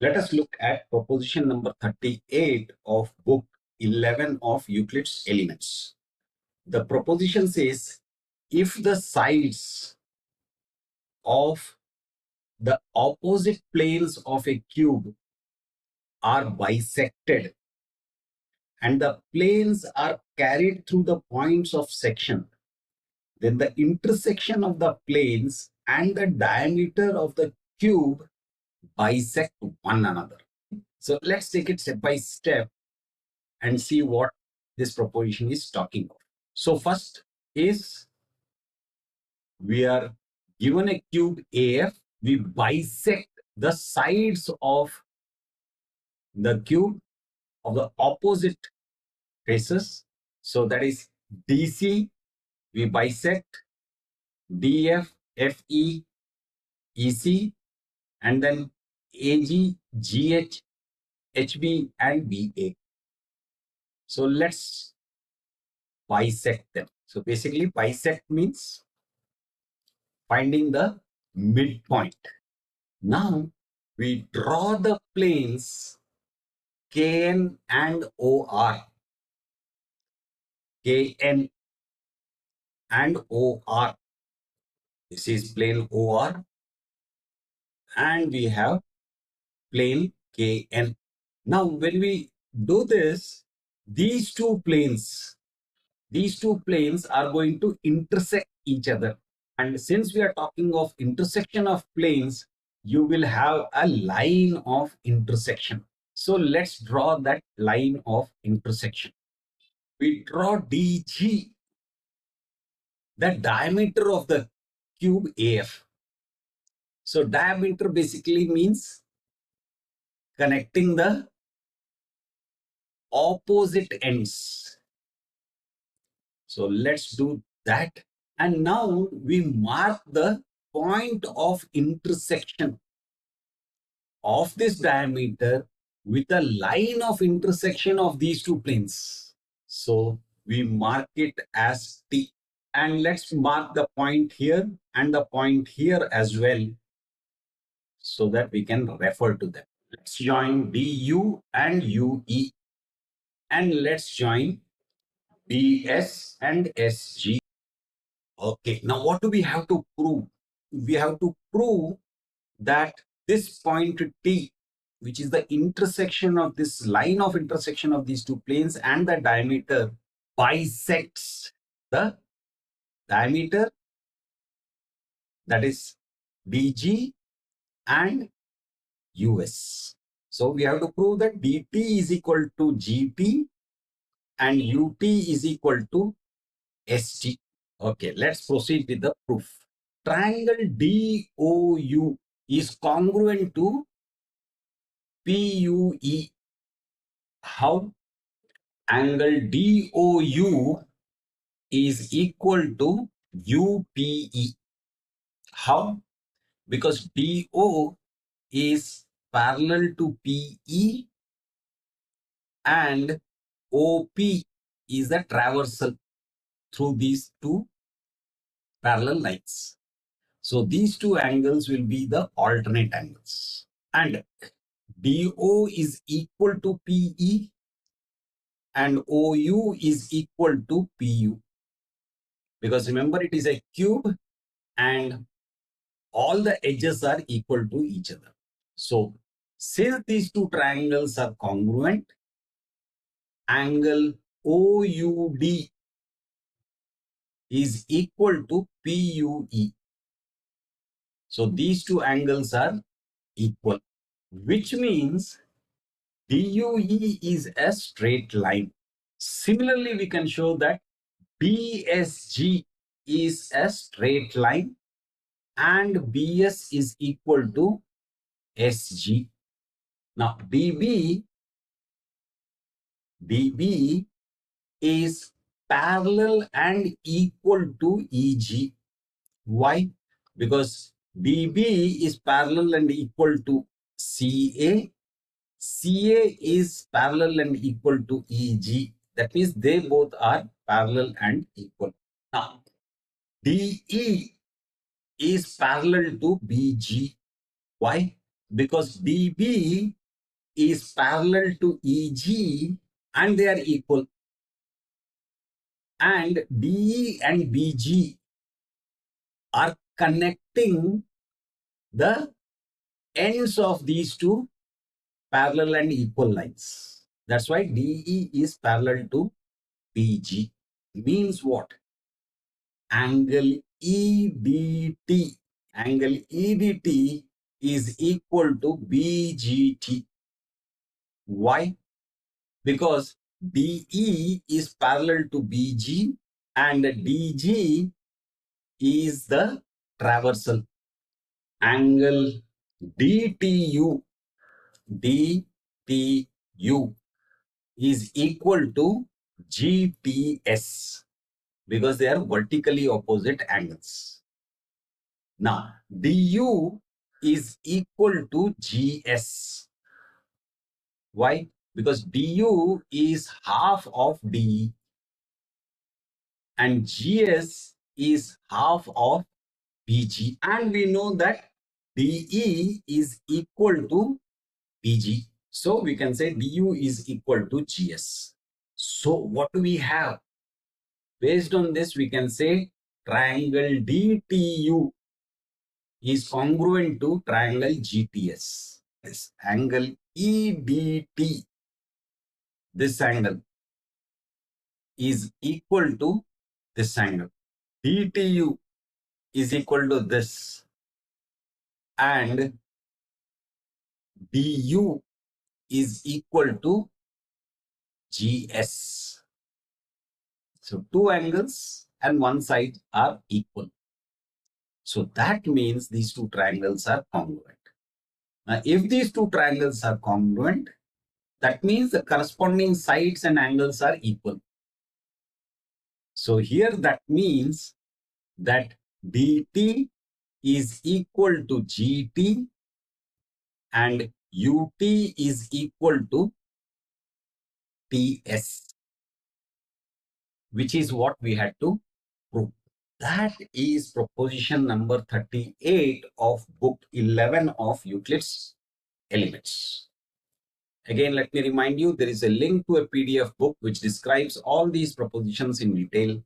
Let us look at proposition number 38 of book 11 of Euclid's Elements. The proposition says, if the sides of the opposite planes of a cube are bisected and the planes are carried through the points of section, then the intersection of the planes and the diameter of the cube bisect one another. So let's take it step by step and see what this proposition is talking about. So first is, we are given a cube AF, we bisect the sides of the cube of the opposite faces. So that is DC, we bisect DF, FE, EC, and then AG, GH, HB, and BA. So let's bisect them. So basically, bisect means finding the midpoint. Now we draw the planes KN and OR. KN and OR. This is plane OR, and we have plane KN. Now when we do this, these two planes are going to intersect each other. And since we are talking of intersection of planes, you will have a line of intersection. So let's draw that line of intersection. We draw DG, the diameter of the cube AF. So diameter basically means connecting the opposite ends. So let's do that. And now we mark the point of intersection of this diameter with a line of intersection of these two planes. So we mark it as T. And let's mark the point here and the point here as well, so that we can refer to them. Let's join DU and UE. And let's join BS and SG. Okay, now what do we have to prove? We have to prove that this point T, which is the intersection of this line of intersection of these two planes and the diameter, bisects the diameter, that is DG and US. So we have to prove that DT is equal to GT and UT is equal to ST. Okay, let's proceed with the proof. Triangle DOU is congruent to PUE. How? Angle DOU is equal to UPE. How? Because DO is parallel to PE and OP is the traversal through these two parallel lines. So these two angles will be the alternate angles. And DO is equal to PE and OU is equal to PU. Because remember, it is a cube and all the edges are equal to each other. So since these two triangles are congruent, angle OUD is equal to PUE. So these two angles are equal, which means DUE is a straight line. Similarly, we can show that BSG is a straight line and BS is equal to SG. Now DB is parallel and equal to EG. Why? Because DB is parallel and equal to CA. CA is parallel and equal to EG. That means they both are parallel and equal. Now, DE is parallel to BG. Why? because DB is parallel to EG and they are equal. And DE and BG are connecting the ends of these two parallel and equal lines. That's why DE is parallel to BG. Means what? Angle EDT. Angle EDT is equal to BGT. Why? Because DE is parallel to BG and DG is the traversal. Angle DTU is equal to GTS because they are vertically opposite angles. Now, DU is equal to GS. Why? Because DU is half of DE and GS is half of BG. And we know that DE is equal to BG. So we can say DU is equal to GS. So what do we have? Based on this, we can say triangle DTU is congruent to triangle GTS. This angle EDT, this angle is equal to this angle. DTU is equal to this and DU is equal to GS. So two angles and one side are equal. So that means these two triangles are congruent. Now, if these two triangles are congruent, that means the corresponding sides and angles are equal. So here that means that DT is equal to GT and UT is equal to TS, which is what we had to prove. That is proposition number 38 of book 11 of Euclid's Elements. Again, let me remind you, there is a link to a PDF book which describes all these propositions in detail.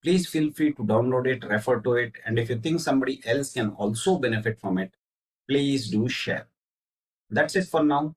Please feel free to download it, refer to it, and if you think somebody else can also benefit from it, please do share. That's it for now.